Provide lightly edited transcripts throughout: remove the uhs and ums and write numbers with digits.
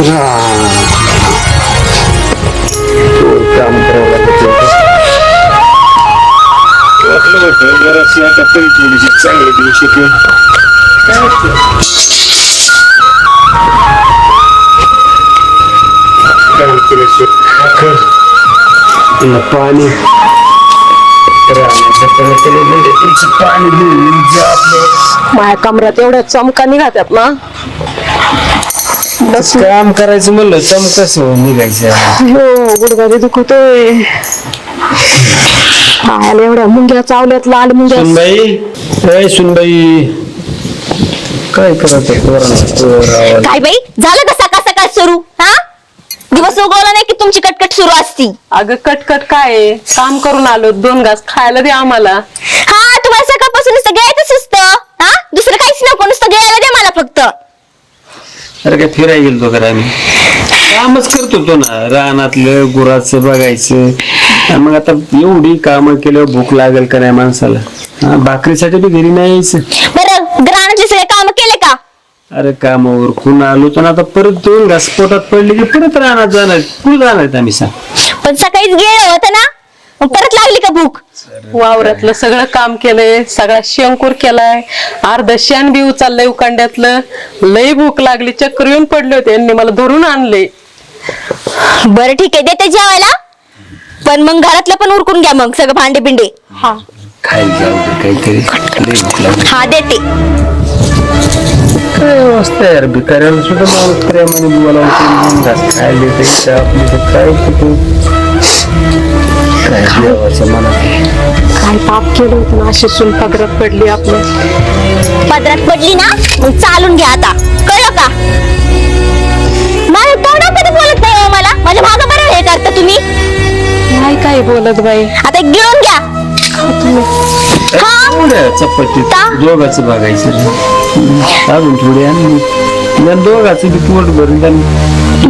काम करावं लागतं वाटलं होतं जराशी आता तरी थोडीशी चांगली देऊ शकेल काम केल्याशिवाय पाणी पाणी माझ्या कमरात एवढ्या चमका निघातात ना बस काम करायचं म्हणलं चमकस निघायचं हो गुडघा दुखतोय पायाला एवढ्या मुंग्या चावल्यात लाल मुंग्या सुनबाई सुनबाई काय करत काय बाई झालं का सकाळ सकाळ सुरू हा दिवस उगवला नाही की तुमची कटकट सुरू असती अगं कटकट काय आहे? काम करून आलो 2 घास खायला दे आम्हाला हा तुम्हाला सकाळपासून नुसतं घ्यायचं सुचतं हा दुसरं काहीच नको नुसतं घ्यायला दे मला फक्त अरे काय फिरायला गेलो का आम्ही कामच करत होतो ना रानातलं गुराचं बघायचं मग आता एवढी कामं केल्यावर भूक लागेल का नाही माणसाला भाकरीसाठी बी घरी नाही यायचं बरं ग्रानाचे सगळे काम केले का अरे कामावर खून आलो तर आता परत 2 घास पोटात पडले की परत रानात जाणार कुठे जाणार आम्ही सांग पण सकाळीच गेलं होतं ना मग परत लागली का भूक वावरातलं सगळं काम केलंय सगळा शेंकूर केलाय अर्ध शेण बी उचललंय उकांड्यातलं लई भूक लागली चक्कर येऊन पडले होते यांनी मला धरून आणले बरं ठीक आहे देते जेवायला पण मग घरातलं पण उरकून घ्या मग सगळं भांडे बिंडे हा खायला जाऊ दे काहीतरी लई भूक लागली हा देते काय अवस्था यार भिकाऱ्याला सुद्धा माणूस प्रेमाने बोलावं घास खायला देते आपली तर काय कुठं काय देवाच्या मनात काय पाप केलं होतं ना अशी सुन पदरात पडली आपलं पदरात पडली ना मग चालून घ्या आता कळलं का माझ्या तोंडात कधी बोलत नाही हो मला माझ्या मागं बरं हे करता तुम्ही नाही काय बोलत बाई आता एक गिळून घ्या हा चपाती दोघाचं बघायचं अजून थोडी आणि दोघाचं बी पोट भरून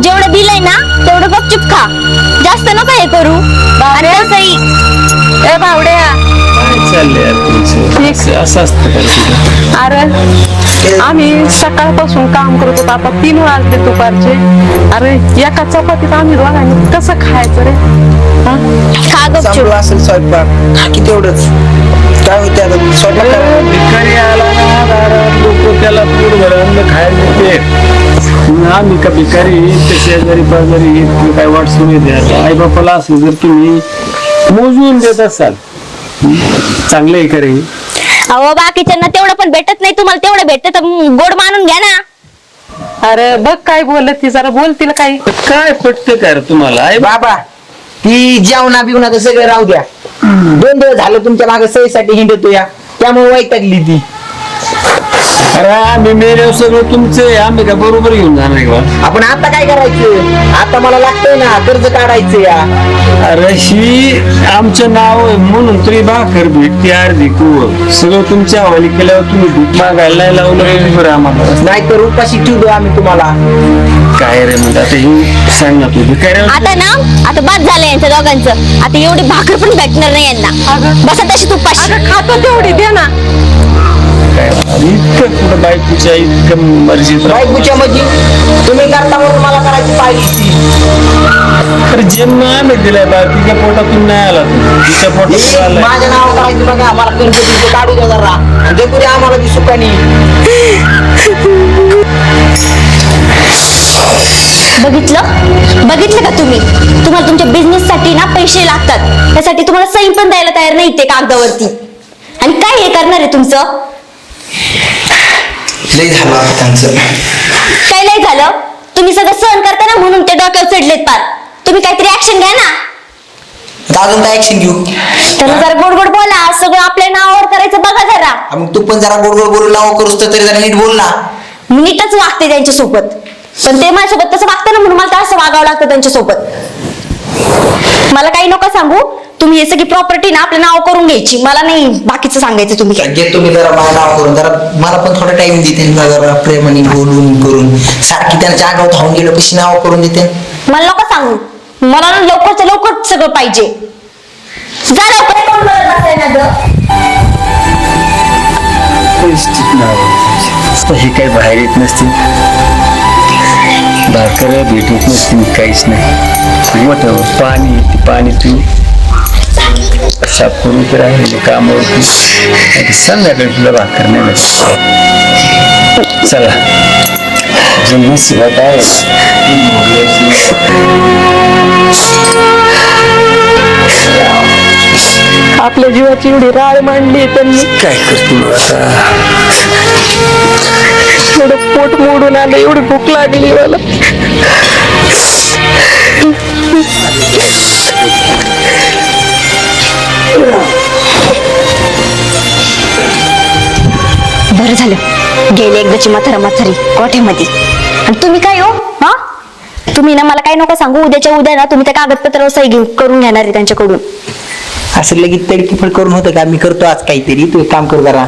जेवढं बिल आहे ना तेवढं गपचूप खा जास्त नका हे करू आणि तसंही ए बावड्या काय चाललंय यार तुमचं असं असतं का तुझं अरे आम्ही सकाळपासून काम करत होतो आता 3 वाजले दुपारचे अरे एका चपातीत आम्ही दोघांनी कसं खायचं रे खा गपचूप असेल स्वयंपाक किती एवढंच काय होते आता स्वयंपाक भिकारी आला ना दारात लोक त्याला पोट भरून खायला देते आम्ही का भिकारी शेजारी पाजारी काय वाटसून येते आई बापाला असेल जर तुम्ही मोजून देत असाल चांगलं आहे का रे अहो बाकीच्यांना तेवढं पण भेटत नाही तुम्हाला तेवढं भेटत तर गोड मानून घ्या ना अरे बघ काय बोलत ती जरा बोल तिला काही काय पटतं का रे तुम्हाला आई बाबा ती जेवणा बिवणा तर सगळं राहू द्या 2 दिवस झालं तुमच्या मागे सहीसाठी हिंडतो या त्यामुळे वैतागली ती अरे आम्ही मेल्यावर सगळं तुमचं आम्ही का बरोबर घेऊन जाणार का आपण आता काय करायचं आता मला लागतंय ना कर्ज काढायचं या अरे ही आमचं नाव आहे म्हणून तरी भाकर भेटते अर्धी कुव सगळं तुमच्या हवाली केल्यावर तुम्ही भूक मागायला नाही लावलं बरं आम्हाला नाहीतर उपाशी ठेवू आम्ही तुम्हाला काय रे म्हणजे आता ही सांग ना तू काय आता ना आता बाद झालं यांच्या दोघांचं आता एवढी भाकर पण भेटणार नाही यांना बसा तशी तुपाशी खातो तेवढी दे ना इतकं कुठं बायकोच्या इतकं मर्जी बायकोच्या म्हणजे तुम्ही करता म्हणून मला करायची पाहिजे तर जन्म आम्ही दिलाय बा तिच्या पोटातून नाही आला तिच्या पोटातून आलाय माझ्या नाव करायचं बघा मला कर्ज काढू द्या जरा देखू द्या आम्हाला ती सुखानी बघितलं का तुम्ही तुम्हाला तुमच्या बिझनेस साठी ना पैसे लागतात त्यासाठी तुम्हाला सही पण द्यायला तयार नाही ते कागदावरती आणि काय हे करणार आहे तुमचं लय झालं आता त्यांचं काय लय झालं तुम्ही सगळं सहन करता ना म्हणून ते डोक्यावर चढलेत पार तुम्ही काहीतरी ऍक्शन घ्या ना अजून काय ऍक्शन घेऊ त्यांना जरा गोड गोड बोला सगळं आपल्या नावावर करायचं बघा जरा मग तू पण जरा गोड गोड बोलून लावा करूस तरी जरा नीट बोल ना मी नीटच वागते त्यांच्यासोबत पण ते माझ्यासोबत तसं वागतं ना म्हणून मला तर असं वागावं लागतं त्यांच्यासोबत मला काही नको सांगू तुम्ही हे सगळी प्रॉपर्टी ना आपलं नाव करून घ्यायची मला नाही बाकीचं सांगायचं तुम्ही घे तुम्ही जरा माझं नाव करून जरा मला पण थोडा टाइम देते जरा प्रेमाने बोलून करून सारखी त्यांच्या आगाव धावून गेलं कशी नाव करून देते मला नको सांगू मला ना लवकरच लवकर सगळं पाहिजे जा लवकर कोण बोलत बसाय ना गं हे काही बाहेर येत नसते भाकर भेटत नसते काहीच नाही मोठं पाणी तू साफ करून ते राहिले कामावरती संध्याकाळी तुला भाकर नाही भेटत चला जमून शिवा काय आपल्या जीवाची एवढी राळ मांडली त्यांनी, काय करतो आता एवढं पोट मोडून आलं, एवढी भूक लागली मला. बरं झालं गेले एकदाची म्हातारी कोठ्यामध्ये. आणि तुम्ही काय हो हा तुम्ही ना मला काय नको सांगू, उद्याच्या उद्या ना तुम्ही त्या कागदपत्रावर सही करून घेणार आहे त्यांच्याकडून. असं लगेच तडकीफड करून होतं का? मी करतो आज काहीतरी, तू एक काम कर जरा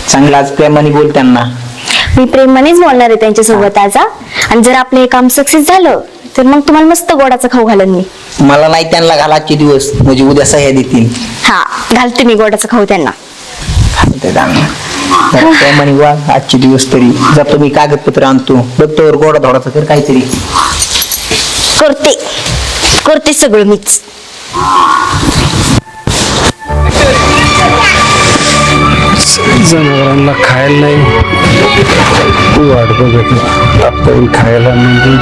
चांगला आज प्रेमाने बोल त्यांना. मी प्रेमानेच बोलणार आहे त्यांच्यासोबत आज हा. आणि जर आपलं हे काम सक्सेस झालं तर मग तुम्हाला मस्त गोडाचं खाऊ घालन मी. मला नाही त्यांना घाल आजचे दिवस, म्हणजे उद्या सह्या देतील. हा घालते मी गोडाचं खाऊ त्यांना. ते त्यांना जरा प्रेमाने बोल आजचे दिवस तरी. जातो मी कागदपत्र आणतो, बघतो गोडा धोडाचं कर काहीतरी. करते सगळं मीच. जनावरांना खायला नाही वाट बघत आपण खायला म्हणजे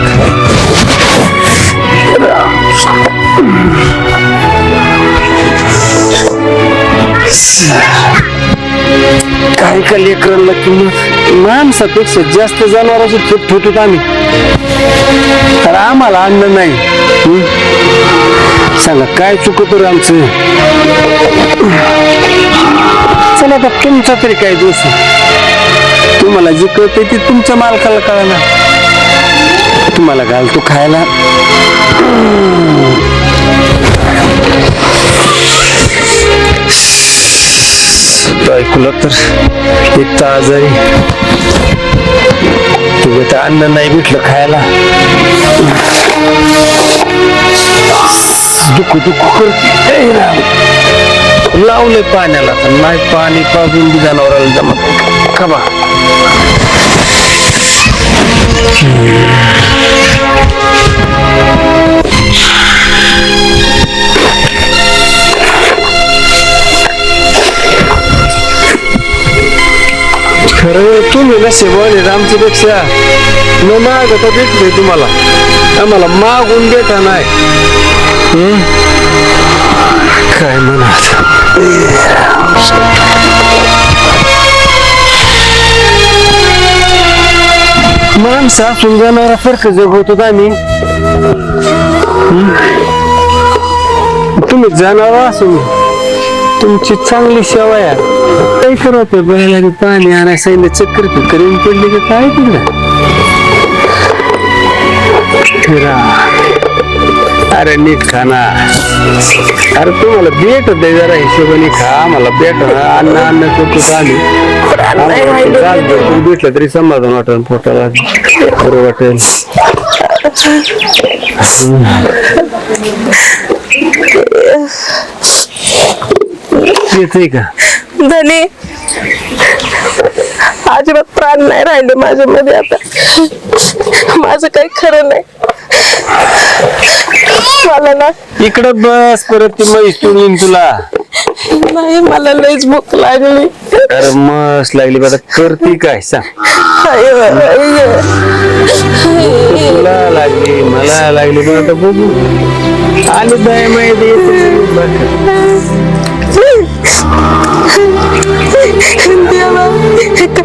काही का लेकरांना किंमत माणसापेक्षा जास्त जनावरांची ठेप ठेवतो आम्ही, तर आम्हाला अन्न नाही. सांगा काय चुकतो रे आमचं? चला आता तुमचा तरी काय दोष आहे? तुम्हाला जे कळते ते तुमच्या मालकाला कळना. तुम्हाला घालतो खायला. ऐकलं तर एक तर आजारी तुझं तर अन्न नाही भेटलं खायला, दुखू करते लावलंय पाण्याला, तर नाही पाणी पाजून बी जनावराला जमत का बा. खरं तुम्ही नशिबवान आमच्यापेक्षा न मागता भेटले तुम्हाला, आम्हाला मागून भेटा नाही. काय म्हणत माणसं असून जनावरासारखं जगवतो आम्ही. तुम्ही जनावर असून तुमची चांगली सेवा आहे. काय करत बैलाने पाणी आणायला सांगितलं, चक्कर करीन पडली की काय तिकडं फिरा. अरे नीट खाना. अरे तुम्हाला भेट दे जरा हिशोबाने खा. आम्हाला भेट अन्न करतो आम्ही. भेटलं तरी समाधान वाटेल, पोटाला बरं वाटेल. येतंय का धनी? अजिबात प्राण नाही राहिले माझ्यामध्ये आता. माझं काही खरं नाही. मला ना इकडं बस, परत ती म्हैस तुळीन तुला. नाही, मला लईच भूक लागली. अरे मस्त लागली बघा. करते काय सांग? तुला लागली, मला लागली, पण आता बघू. आणि दय माहिती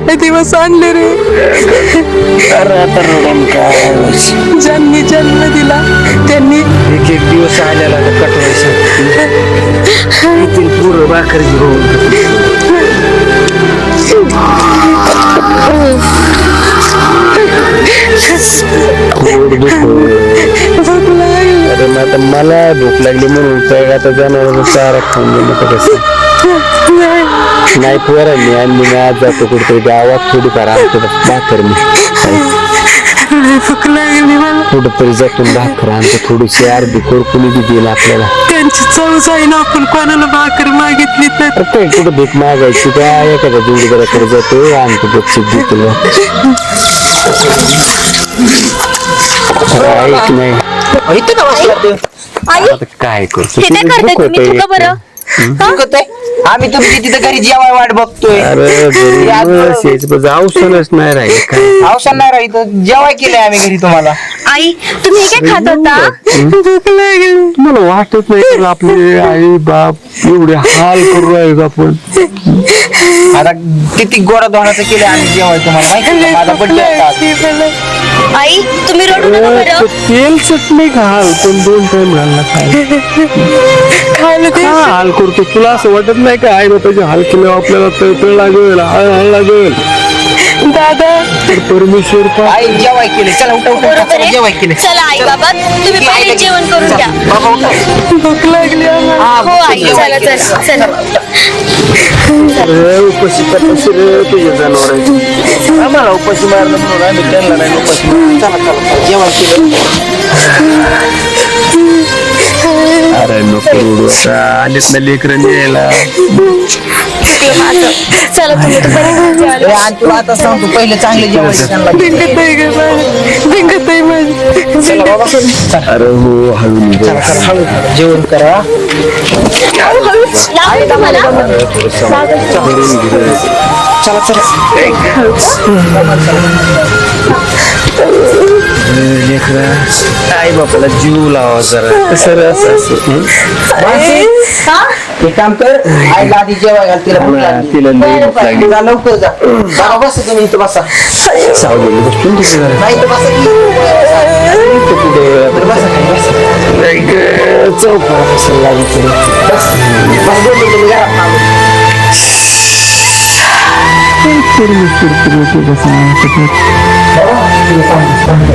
काय दिवस आणले रे. अरे आता रडून काय, ज्यांनी जन्म दिला त्यांनी एक एक दिवस आल्याला कटवायचं पूर्ण भाकर घेऊन. अरे मग आता मला भूक लागली म्हणून काय आता जनावर चारा खाऊन गेलं कसं नाही. पोरांनी आणली मी आज जातो कुठेतरी गावात थोडीफार आणतो भाकर. मी भूक लागली मला. कुठंतरी जातो भाकर आणतो थोडीशी, अर्धी कोरकुली बी देईल आपल्याला. त्यांची चव जाईन आपण कोणाला भाकर मागितली तर. काय कुठं भीक मागायची काय? एखाद्या जोडीदाराकडे जातो आणतो बच्चे देतील. ऐक नाही इथं का बसला तू? आई आता काय करतो हे काय करताय तुम्ही तुका बरं दुखतंय? आम्ही तुमची तिथं घरी जेवाय वाट बघतोय औषधच नाही राहील काय औषध नाही राहिलं इथं जेवाय केलंय आम्ही घरी तुम्हाला. आई तुम्ही हे काय खात होता तुम्हाला वाटत नाही का आपले आई बाप एवढे हाल करू राहिले का आपण आता किती गोडा धोणाचं केलं आम्ही जेवाय तुम्हाला माहिती आहे का? माझा बड्डे आई तुम्ही रडू नका बरं तेल चटणी घाल पण 2 टाइम घाल ना खायला हाल करतो तुला असं वाटत नाही का आई बापाचे हाल केले आपल्याला तळतळ लागेल हळ लागेल दादा तर परमेश्वर पा आई जेवाय केले चला उठा उठा बरोबर चला, जेवाय केले. आहे चला आई बाबा तुम्ही पहिले जेवण करून घ्या बाबा उठा. भूक लागली आम्हाला. हा, हो आई चला चला चला रे उपाशी कपाशी रे तुझे जनावर आम्हाला उपाशी मारलं म्हणून आम्ही त्यांना नाही उपाशी मारलं. चला चला चला, जेवण केलं. अरे नको रडू आता आलेत ना लेकरं न्यायला चुकलं माझं चला तुम्ही तर बरं जेवायला. ए, आणि तुला आता सांगतो पहिले चांगले जेवायचे त्यांना. भिंगत आहे ग माझी. भिंगत आहे माझी. चला बाबा चला अरे हो हळू निघ. चला हळू जेवण करा. लागलं तुम्हाला? भरून घे. चला चला लेकरा आई बापाला जीव लावा जरा कसं रे असं मानसी, हा? एक काम कर आईला आधी जेवाय घाल तिला भूक लागली. तिला लई भूक लागली जा लवकर जा बाबा बस तुम्ही इथं बसा सावली बसून तिथे जरा. नाही तर बसा की. इथं पुढे बरं, बसा खाली, बसा. एक चौका असं लागली तरी. बस बस बोलतो तुम्ही घरात आलो. बाबा, तुला सांगतो.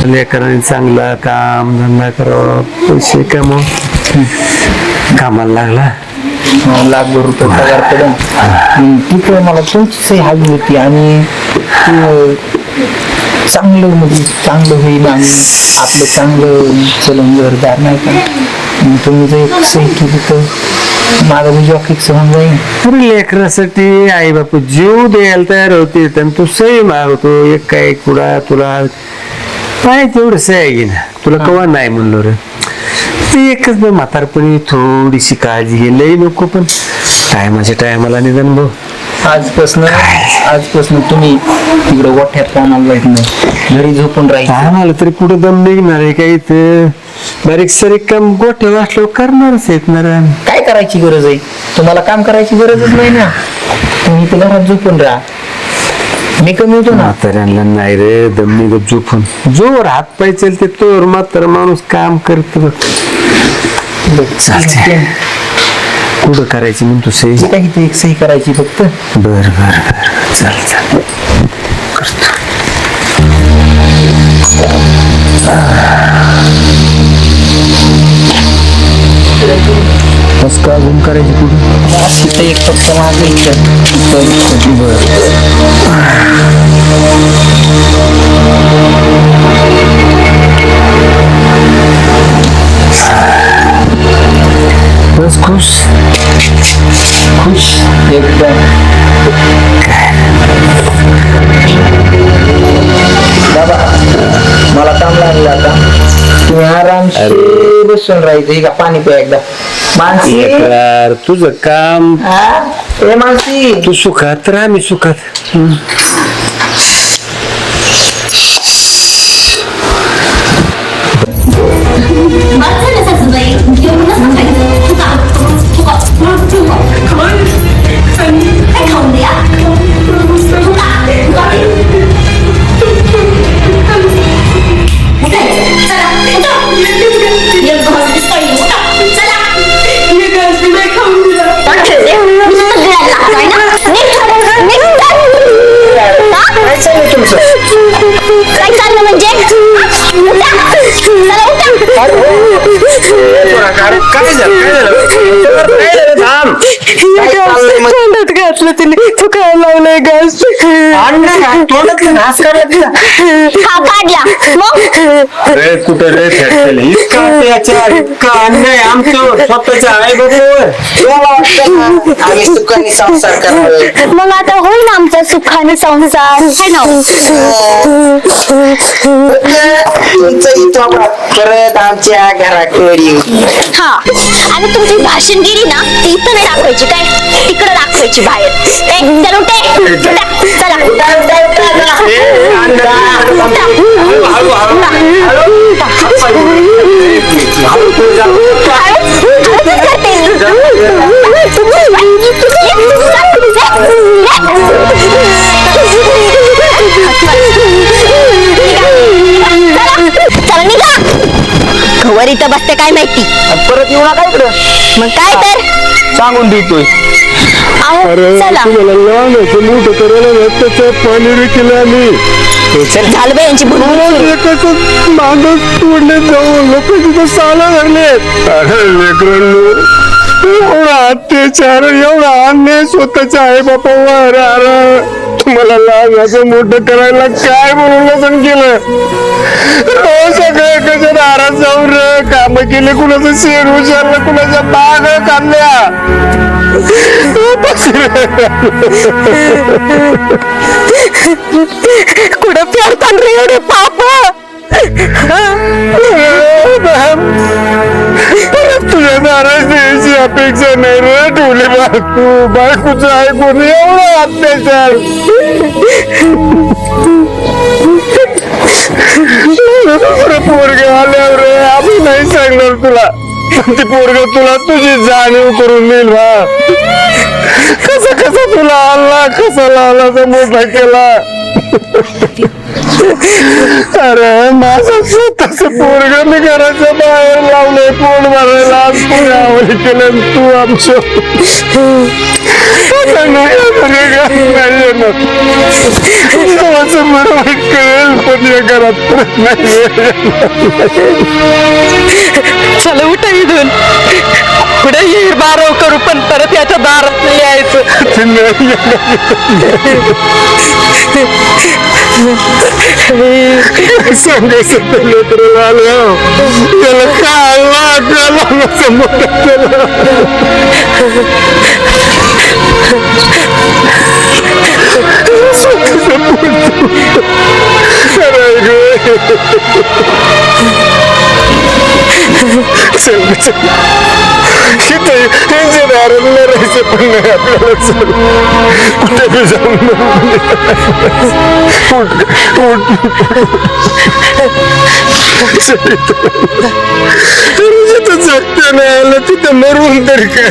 लेकरांनी चांगला काम धंदा करावा पैसे कमव कामाला लागला ₹1,00,000 पगार पडेल. तिथं मला तुमची सही हवी होती आणि चांगलं म्हणजे चांगलं होईल आणि आपलं चांगलं चलन घरदार नाही का आणि तुम्ही जर एक सही केली तर माझा म्हणजे फिक्स होऊन जाईल. अरे लेकरासाठी आई बापू जीव द्यायला तयार होते आणि तू सही मागतो एक काय कुडा तुला काय तेवढं सही घे ना तुला कवा नाही म्हणलो रे ते एकच बघ म्हातारपणी थोडीशी काळजी घे लई नको पण टायमाला निदान भाऊ आजपासून तुम्ही तिकडे गोठ्यात कामाला जायचं नाही घरी झोपून राहायचं. आम्हाला तरी कुठं दम निघणार आहे काही तर बारीक सारीक काम गोठे वाटलं करणारच आहेत ना रे. काय करायची गरज आहे तुम्हाला काम करायची गरजच नाही ना तुम्ही इथे घरात झोपून राहा मी कमी होतो ना. म्हाताऱ्यांना नाही रे दम निघत झोपून जोर हात पाय चालते तोर म्हातारा माणूस काम करत बघ चालते कुठं करायची म्हणतो सही ठीक आहे इथे एक सही करायची फक्त. बर चाल करतो बस का अजून करायची कुठं तिथे एक फक्त बस खुश एकदम बाबा मला काम लागलं आता तुम्ही आरामशीर बसून राहायचं हे का पाणी प्या एकदा मानसी यार तुझं काम ए मानसी तू सुखात राहा मी सुखात बरं झालं सासूबाई जेवूनच खायचं. काय झालं थांब. काय चाललंय मग? तोंडात घातलं तिने. तू काय लावलंय घास? तोंडातलं घास काढला हा काढला मग रे कुठं रे फेटलेलं इतका अत्याचार इतका अन्याय आमचं स्वतःच्या आई बाबू आम्ही सुखाने संसार करावे. मग आता होईल आमचा सुखाने संसार है ना तुमचं इथं परत आमच्या घराकडे हा आणि तुमची भाषणगिरी ना ती इथं नाही दाखवायची काय तिकडे दाखवायची बाहेर चल उठे खबर इथं बसते काय माहिती परत येऊ नका इकडं. मग काय तर सांगून देतोय. अहो, चला तुम्हाला लहान मोठं करायला त्याचं पाणी केलं आम्ही झालं बाई यांची बुडबुड मागच तोडले जाऊन लोक तिथं साला धरले लेकरांनो एवढा अत्याचार एवढा अन्याय स्वतःच्या आई बापावर तुम्हाला लहानाचं मोठं करायला काय म्हणून नसन केलं सगळं कशा दारात जाऊन काम केले कुणाचं शेर उचललं कुणाच्या बाग काढल्या कुठं फेरतान रे एवढे पाप? तुझ्या दारात यायची अपेक्षा नाही रे ठेवली बायको बायकोचं ऐकून एवढा अत्याचार पोरगे आल्यावर रे आम्ही नाही सांगणार तुला ती पोरग तुला तुझी जाणीव करून देईल बा कसं तुला आला कसा लावला मोठा केला अरे माझं स्वतःच पोरग मी घराच्या बाहेर लावलंय पोट भरायला आज तू आवडी केलं तू आमचं बरोबर कळेल पण या घरात परत नाही चला उठा इथून पुढे येईल बारव करू पण परत याच्या दारात नाही यायचं. सांगायचं लेकरं आलं त्याला काय लागलं मोठं केलं त्यांच्या दारात राहायचं पण नाही आपल्याला कुठे बी जाऊन जिथं जगता नाही आलं तिथं मरून तरी काय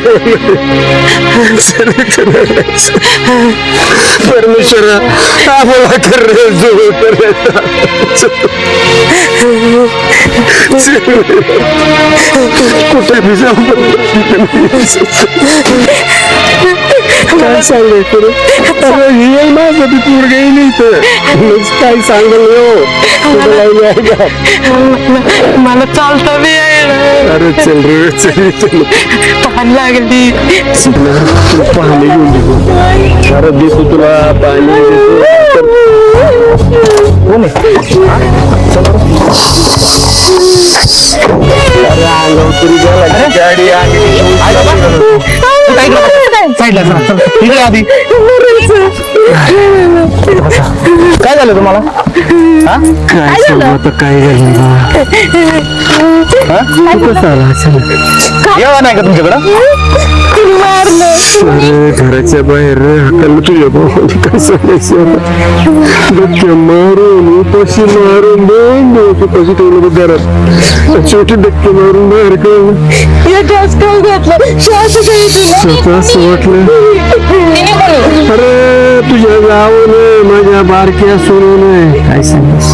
परमेश्वरा आम्हाला कर रे जो कुठे बी जाऊन काय सांगले करू माझं ती पूर गेली इथं काय सांगल मला चालता बी यायला. अरे चल रे चल तहान लागली. पाणी घेऊन देतो अरे देतो तुला पाणी अंगावर तरी गेला गाडी आधी काय झालं तुम्हाला? काय सांगू आता काय झालं तू कसं आला येवा नाही का तुमच्याकडं? अरे घराच्या बाहेर हाकाला तुझ्या भावाने काय सांगायचं डोक्या मारून उपाशी मारून दोन दिवस उपाशी ठेवलं बघ घरात शेवटी डक्के मारून बाहेर काढलं या गॅस खाऊ घातलं श्वास स्वतः असं वाटलं अरे तुझ्या गावाने माझ्या या बारक्या सोडून काय सांगस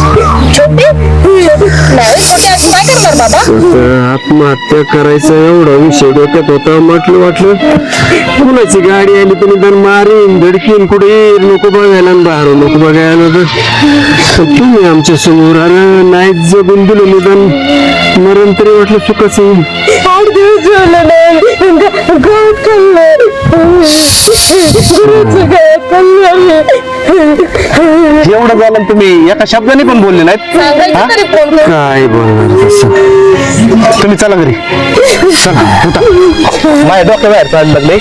आत्महत्या करायचा एवढा विषय डोक्यात होता. वाटलं कुणाची गाडी आली तर निदान मारीन धडकीन कुठे नको बघायला आणि बाहेर नको बघायला. तर तुम्ही आमच्या समोर आला नाही जगून दिलं निदान मरण तरी वाटलं चुकाच एवढं झालं तुम्ही एका शब्दाने पण बोलले नाहीत. हा? काय बोलणार तसं. तुम्ही चला घरी चला उठा. माझ्या डोक्या बाहेर चालू लागले.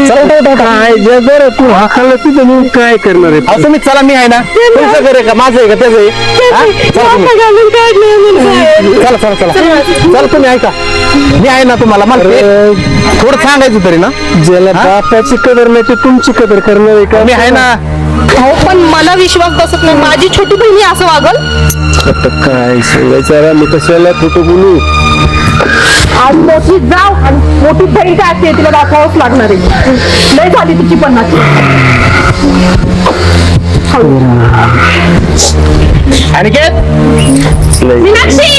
चला उठा, उठा, उठा. काय जर तू हाकाला तिथं मी काय करणार आहे. अहो, तुम्ही चला मी आहे ना. तुमचं घर आहे का माझं आहे का त्याचं आहे? हा? चला तुम्ही. चला चला चला चला तुम्ही ऐका मी आहे ना तुम्हाला मला ते थोडं सांगायचं तरी ना. ज्याला बापाची कदर नाही ते तुमची कदर करणार आहे का. मी आहे ना. हो पण मला विश्वास बसत नाही माझी छोटी बहिणी असं वागल. आता काय सांगायचं मी कशाला खोटं बोलू. आज मोठी जाव आणि मोठी बहीण काय असते तिला दाखवावंच लागणार आहे. लय झाली तिची पन्नास. आणि काय मीनाक्षी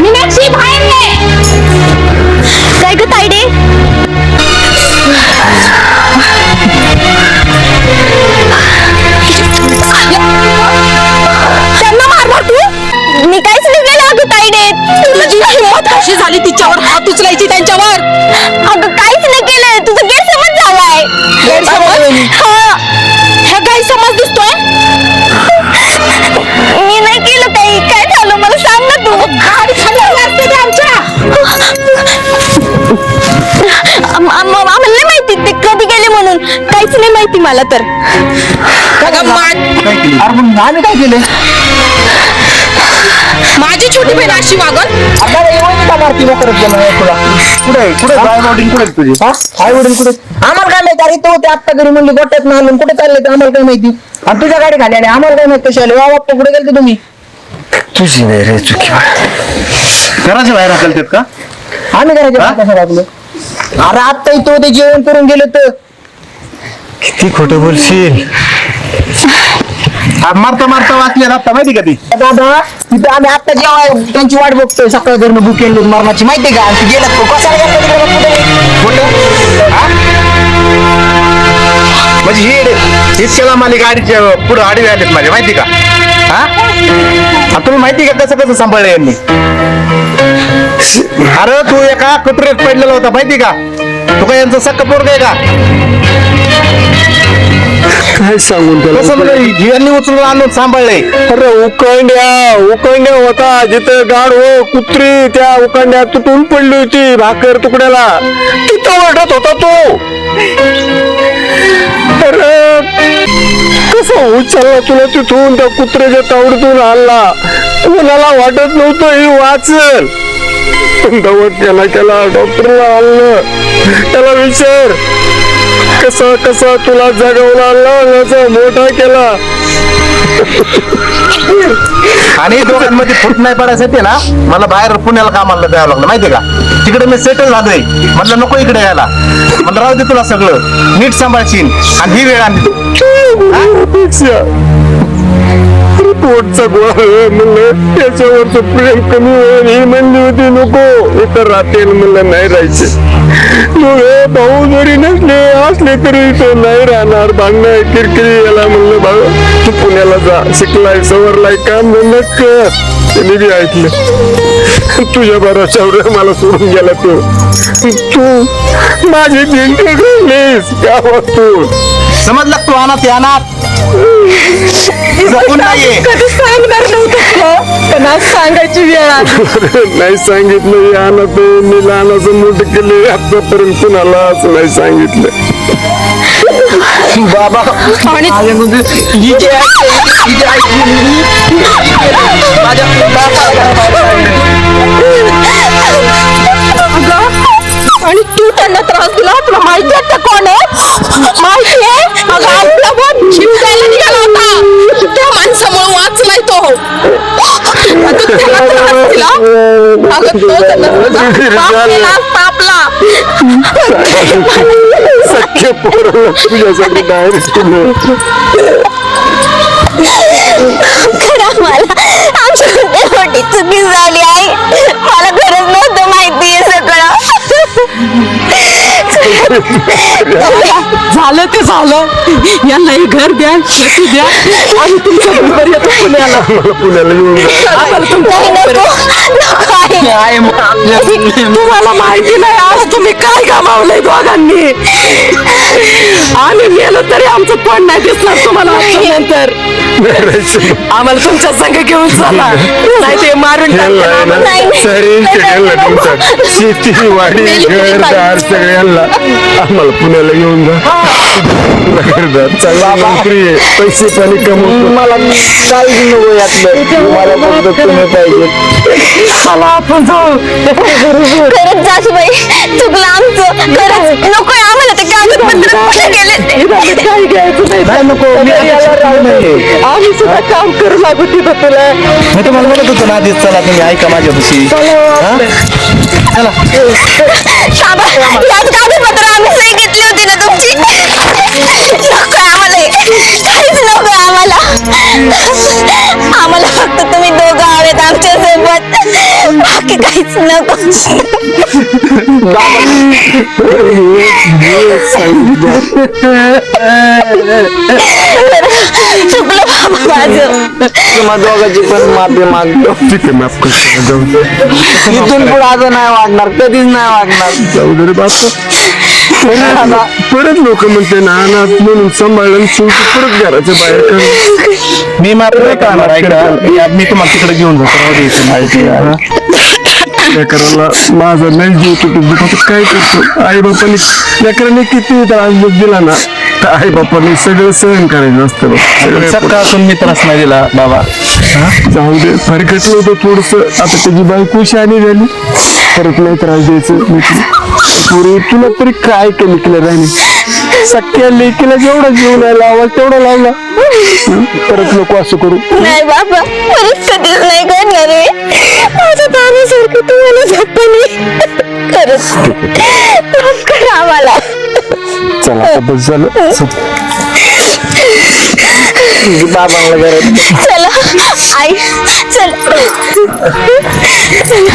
मीनाक्षी बाहेर ये. काय ग तायडे त्यांना मारणार तू. मी काहीच नाही केलं अगं तायडे. तुझी हिंमत कशी झाली तिच्यावर हात उचलायची त्यांच्यावर. अगं काहीच नाही केलं तुझं गैरसमज झालाय. हा ह्या गैरसमज दिसतोय. मी नाही केलं काही. काय झालं मला सांग ना तू. गाडी खाली असते ते आमच्या. आम्हाला नाही माहिती ते कधी गेले म्हणून. काहीच नाही माहिती मला तर. अरे मग आम्ही काय केलं. माझी छोटी बहीण अशी वागल. मारती तुला कुठे कुठे आई वडील कुठे तुझे. आई वडील कुठे आम्हाला काय माहिती. अरे तो ते आत्ता घरी म्हणली गोट्यात ना आलो कुठे चालले आम्हाला काय माहिती. आणि तुझ्या गाडी खाली आली आम्हाला काय माहिती. कशी आली वा बाप्पा कुठे गेलते तुम्ही. तुझी नाही रे चुकी. घराच्या बाहेर हकलतात का. आम्ही घराच्या कसं वागलो. अरे आत्ता तो ते जेवण करून गेलो तर किती खोटं बोलशील. मारता मारता वाचले आता माहिती का ती. दादा तिथे आम्ही आता जेव्हा त्यांची वाट बघतोय सकाळ घरनं बुक केली मरणाची माहिती का. आणि गेला तो कशाला गेला तिकडे कुठे. म्हणजे हीच केला मला गाडीच्या पुढे आडवे आलेत माझ्या माहिती का. हा तुम्ही माहिती का कसं कसं सांभाळलं यांनी. अरे तू एका कटोरीत पडलेला होता माहिती का. तू का यांचं सक्क पोरग आहे का. काय सांगून कसं त्याला. म्हणजे यांनी उचलून आणून सांभाळले. अरे उकंड्या होता जिथं गाड हो कुत्री त्या उकंड्या तुटून पडली होती भाकर तुकड्याला. तिथं वाटत होता तो. अरे कसं उचलला तुला तिथून त्या कुत्र्याच्या तावडीतून आणला. कोणाला वाटत नव्हतं ही वाचल. दवाखाना केला डॉक्टरला आणलं. त्याला विचार कसा कसा तुला जगवला लहानाचा मोठा केला. आणि दोघांमध्ये फूट नाही पडायसाठी ना मला बाहेर पुण्याला कामाला द्यावं लागलं माहितीये का. तिकडे मी सेटल झालोय म्हटलं नको इकडे यायला. म्हणलं राहू दे तुला सगळं नीट सांभाळशील. आणि ही वेळ आणली पोटचा गोळा म्हणलं त्याच्यावरच प्रेम कमी होईल ही म्हणली होती नको इतर राहते म्हणलं नाही राहायचे. भाऊ जरी नसले असले तरी तो नाही राहणार. भांडणं किरकिरी याला म्हणलं भाऊ तू पुण्याला जा शिकलाय सवरलाय काम म्हणलं कर. त्यांनी बी ऐकलं. तुझ्या भरोशावर मला सोडून गेला तो. तू माझी भिंत घडलीस गावातून. समजलं तू अनाथ अनाथ जपून नाहीये. कधी सांगणार नव्हतं पण आज सांगायची वेळ आली. नाही सांगितलं या ना ते मी लहानाचं मोठं केले आतापर्यंत कुणाला असं नाही सांगितलं. बाबा आणि आणि तू त्यांना त्रास दिला तुला माहिती आहे कोण आहे. माहिती आहे अगं आपला पण जीव द्यायला निघाला होता. त्या माणसामुळे वाचलाय तो. आता त्याला त्रास दिला. अगं तो त्यांना बाप गेला असता आपला. माझ्या पोराला तुझ्यासाठी बाहेर ठेवलं. खरं मला आमची मोठी चुकी झाली आई. मला खरंच नव्हतं माहिती हे सगळं. झालं ते झालं. यांना हे घर द्या, शेती द्या आणि तुमच्या बरोबर येतो पुण्याला. मला पुण्याला येऊन जा. आम्हाला तुमच्या नाही, नको नको आई. तुम्हाला माहिती नाही आज तुम्ही काय गमावलंय दोघांनी. आम्ही गेलो तरी आमचं तोंड नाही दिसणार तुम्हाला नंतर. आम्हाला तुमच्या संग घेऊन चला, नाही ते मारून टाकणार. नाही, नाही. शरीर केलं तुमचं शेती वाडी घरदार सगळ्यांना आम्हाला पुण्याला घेऊन जा. घरदार चांगला नोकरी आहे, पैसे पाणी कमवतो. मला काहीच नको यातलं, मला फक्त तुम्ही पाहिजे. चला आपण जाऊ. खरंच सासूबाई चुकलं आमचं. खरंच नकोय आम्हाला ते कागदपत्र कुठे गेले ते. काही घ्यायचं नाही. नाही नको, मी याला राहू नये. आम्ही सुद्धा काम करू लागू तिथं तुला. मी तुम्हाला म्हणत होतो ना आधीच, चला तुम्ही ऐका माझ्यापाशी. चला बाबा याच कागदपत्र आम्ही सही घेतली होती ना तुमची. नको आम्हाला हे. काहीच नको आम्हाला. आम्हाला फक्त तुम्ही दोघं हवेत आमच्या सोबत, बाकी काहीच नको. चुकलं बाबा माझं. तुम्हा दोघांची पण माफी मागतो. ठीक आहे, माफ कर. जाऊ दे. इथून पुढे आता नाही वाढणार, कधीच नाही वाढणार. जाऊ दे रे बापा. परत लोक म्हणते ना अनाथ म्हणून सांभाळलं आणि शेवटी परत घराच्या बाहेर काढलं. मी माफ नाही करणार, ऐका. मी तुम्हाला तिकडे घेऊन जातो, राहू द्यायचं माहिती. लेकराला माझा नाही जीव तुटत काय करतो. आई बापाने लेकराने किती त्रास दिला ना, तर आई बापाने सगळं सहन करायचं असतं बघ. सगळं सकाळपासून मी त्रास नाही दिला बाबा. जाऊ दे, फरकटलं होतं थोडस. आता त्याची बायको शानी झाली, परत नाही त्रास द्यायचं. पुरी तुला तरी काय कमी केलं राहिली. सख्या लेकीला जेवढा जीव नाही लावा तेवढा लावला. परत नको असं करू. नाही बाबा परत कधीच नाही करणार आहे. माझ्या दादासारखं तुम्हाला झप्पानी. खरंच माफ करा आम्हाला. चला आता बस झालं. बाबांना गरज. चला आई चल. चला.